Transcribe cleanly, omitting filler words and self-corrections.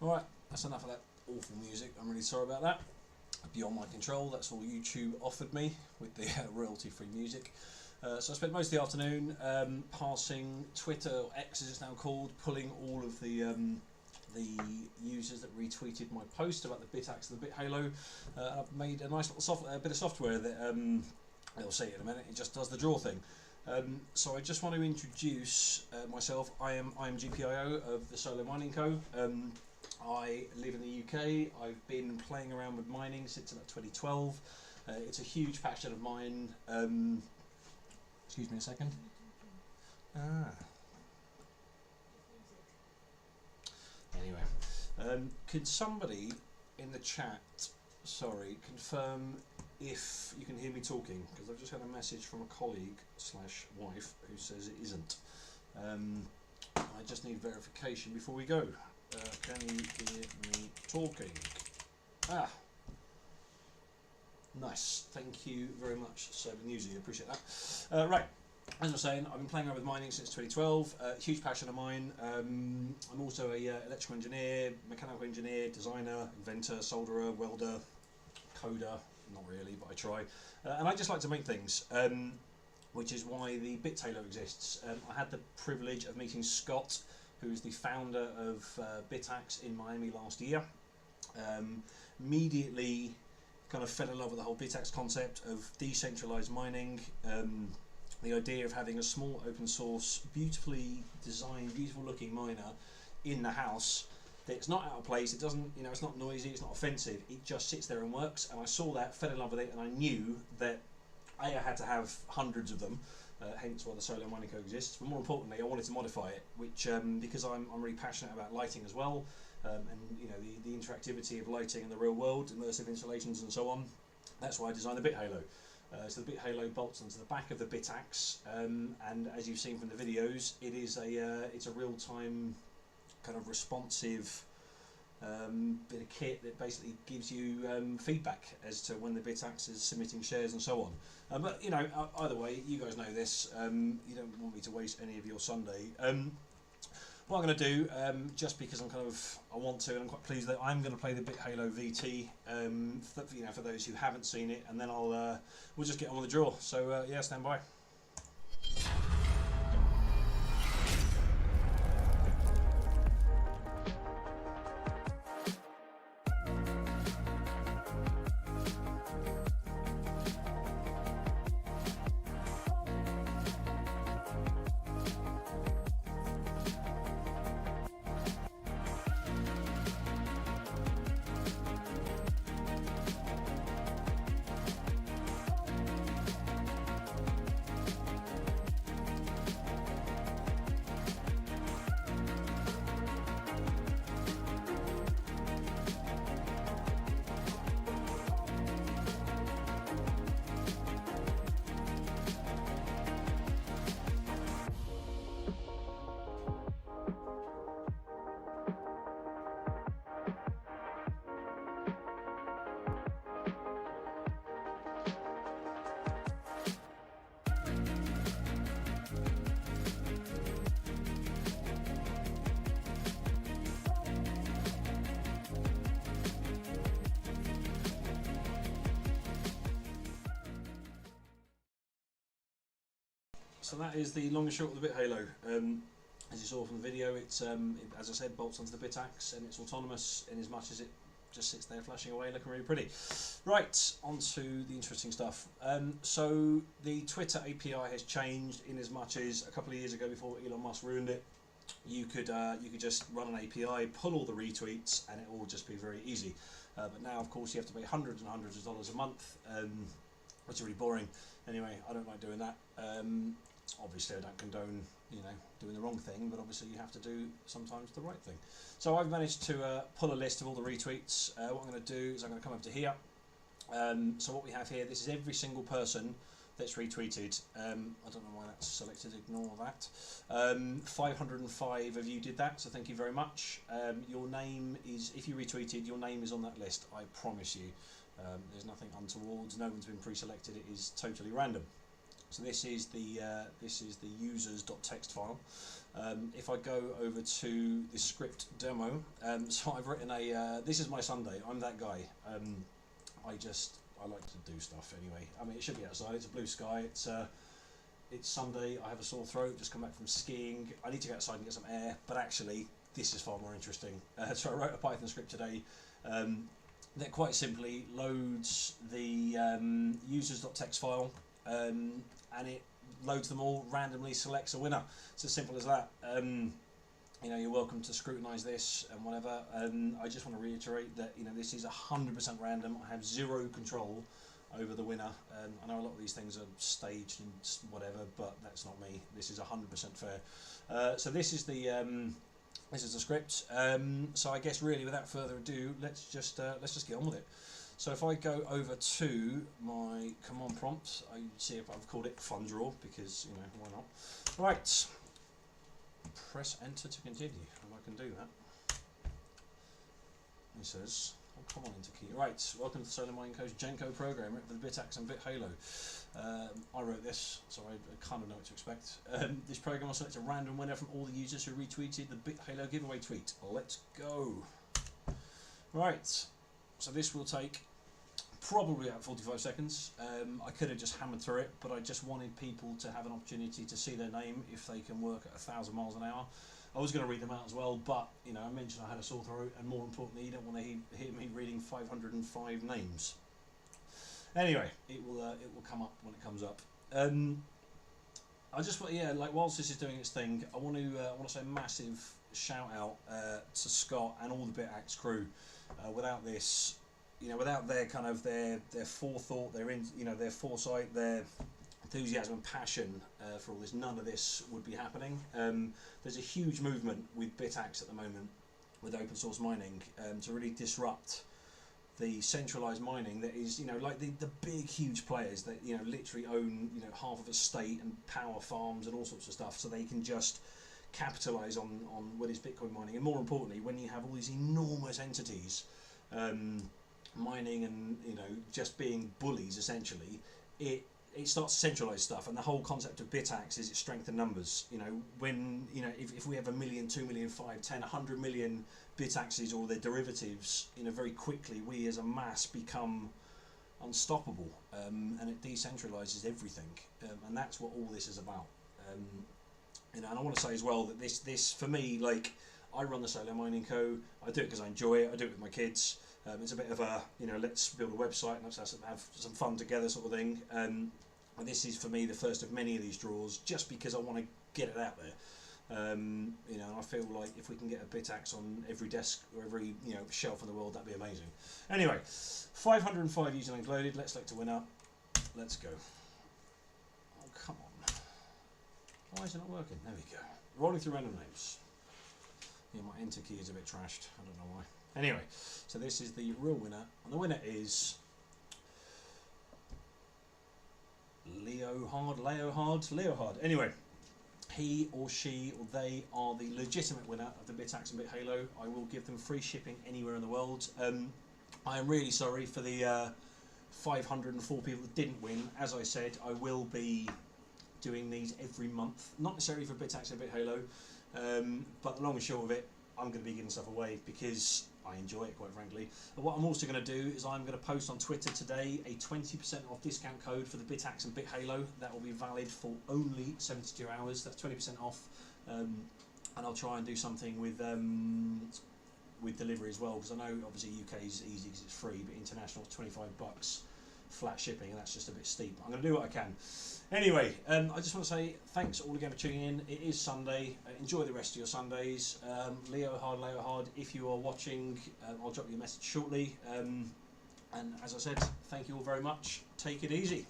Alright, that's enough of that awful music. I'm really sorry about that. Beyond my control, that's all YouTube offered me with the royalty-free music. So I spent most of the afternoon passing Twitter, or X as it's now called, pulling all of the users that retweeted my post about the Bitaxe and the Bithalo. I've made a nice little bit of software that I'll see it in a minute. It just does the draw thing. So I just want to introduce myself. I am GPIO of the Solo Mining Co. I live in the UK. I've been playing around with mining since about 2012. It's a huge passion of mine. Excuse me a second. Anyway, could somebody in the chat, confirm if you can hear me talking? Because I've just had a message from a colleague / wife who says it isn't. I just need verification before we go. Can you hear me talking? Nice, thank you very much, Sober Newsy, appreciate that. Right, as I was saying, I've been playing around with mining since 2012, huge passion of mine. I'm also a electrical engineer, mechanical engineer, designer, inventor, solderer, welder, coder, not really, but I try. And I just like to make things, which is why the Bithalo exists. I had the privilege of meeting Scott, who's the founder of Bitaxe in Miami last year. Immediately kind of fell in love with the whole Bitaxe concept of decentralized mining, the idea of having a small open source, beautifully designed, beautiful looking miner in the house that's not out of place. It doesn't, it's not noisy, it's not offensive, it just sits there and works. And I saw that, fell in love with it, and I knew that I had to have hundreds of them, hence why the Solo Mining Co exists. But more importantly, I wanted to modify it, which because I'm really passionate about lighting as well, and the interactivity of lighting in the real world, immersive installations and so on. That's why I designed the Bithalo. So the Bithalo bolts onto the back of the Bitaxe, and as you've seen from the videos, it is it's a real-time kind of responsive bit of kit that basically gives you feedback as to when the Bitaxe is submitting shares and so on. But either way, you guys know this. You don't want me to waste any of your Sunday. What I'm going to do, just because I want to, and I'm quite pleased that I'm going to play the Bithalo VT, for those who haven't seen it, and then we'll just get on with the draw. So yeah, stand by. So that is the long and short of the Bithalo. As you saw from the video, it's as I said, bolts onto the Bitaxe, and it's autonomous in as much as it just sits there flashing away, looking really pretty. Right, on to the interesting stuff. So the Twitter API has changed in as much as a couple of years ago, before Elon Musk ruined it, you could just run an API, pull all the retweets, and it will just be very easy. But now, of course, you have to pay hundreds and hundreds of dollars a month, which is really boring. Anyway, I don't like doing that. Obviously I don't condone doing the wrong thing, but obviously you have to do sometimes the right thing. So I've managed to pull a list of all the retweets. What I'm going to do is I'm going to come up to here. So what we have here, this is every single person that's retweeted. I don't know why that's selected, ignore that. 505 of you did that, so thank you very much. Your name is, if you retweeted, your name is on that list, I promise you. There's nothing untoward, no one's been pre-selected, it is totally random. So this is the users.txt file. If I go over to the script demo, so I've written this is my Sunday. I'm that guy. I like to do stuff anyway. I mean, it should be outside. It's a blue sky. It's Sunday. I have a sore throat. Just come back from skiing. I need to go outside and get some air. But actually, this is far more interesting. So I wrote a Python script today that quite simply loads the users.txt file, and it loads them all, randomly selects a winner. It's as simple as that. You know, you're welcome to scrutinise this and whatever. I just want to reiterate that, you know, this is 100% random. I have zero control over the winner. I know a lot of these things are staged and whatever, but that's not me. This is 100% fair. So this is the script. So I guess really, without further ado, let's just get on with it. So if I go over to my command prompt, I see if I've called it fun draw because, you know, why not? Right. Press enter to continue, and I can do that. He says, oh, come on into key. Right, welcome to the Solar Mining Co's Genko program, written for the Bitaxe and Bithalo. I wrote this, so I kind of know what to expect. This program will select a random winner from all the users who retweeted the Bithalo giveaway tweet. Let's go. Right, so this will take probably about 45 seconds. I could have just hammered through it, but I just wanted people to have an opportunity to see their name if they can work at 1,000 miles an hour. I was going to read them out as well, but you know, I mentioned I had a sore throat, and more importantly, you don't want to hear me reading 505 names. Anyway, it will come up when it comes up. I just want, yeah, like whilst this is doing its thing, I want to say a massive shout out to Scott and all the Bitaxe crew. Without this, you know, without their kind of their forethought, their foresight, their enthusiasm and passion for all this, none of this would be happening. There's a huge movement with Bitaxe at the moment with open source mining to really disrupt the centralized mining that is, you know, like the big huge players that, you know, literally own, you know, half of a state and power farms and all sorts of stuff, so they can just capitalize on what is Bitcoin mining. And more importantly, when you have all these enormous entities mining and, you know, just being bullies, essentially, it starts to centralize stuff. And the whole concept of Bitaxe is its strength in numbers. You know, when, you know, if we have 1 million, 2 million, 5, 10, 100 million Bitaxes or their derivatives, you know, very quickly we as a mass become unstoppable, and it decentralizes everything, and that's what all this is about. You know, and I want to say as well that this for me, like, I run the Solar Mining Co. I do it because I enjoy it. I do it with my kids. It's a bit of a, you know, let's build a website and let's have some fun together sort of thing. And this is for me the first of many of these draws, just because I want to get it out there. You know, and I feel like if we can get a Bitaxe on every desk or every, you know, shelf in the world, that'd be amazing. Anyway, 505 usernames loaded. Let's select a winner. Let's go. Oh, come on. Why is it not working? There we go. Rolling through random names. Yeah, my enter key is a bit trashed. I don't know why. Anyway, so this is the real winner, and the winner is Leohard. Anyway, he or she or they are the legitimate winner of the Bitaxe and Bithalo. I will give them free shipping anywhere in the world. I am really sorry for the 504 people that didn't win. As I said, I will be doing these every month, not necessarily for Bitaxe and Bithalo, but the long and short of it, I'm going to be giving stuff away because I enjoy it, quite frankly. But what I'm also going to do is I'm going to post on Twitter today a 20% off discount code for the Bitaxe and Bithalo. That will be valid for only 72 hours. That's 20% off, and I'll try and do something with delivery as well, because I know obviously UK is easy because it's free, but international is $25 flat shipping, and that's just a bit steep. I'm going to do what I can. Anyway, I just want to say thanks all again for tuning in. It is Sunday. Enjoy the rest of your Sundays. Leohard, if you are watching, I'll drop you a message shortly. And as I said, thank you all very much. Take it easy.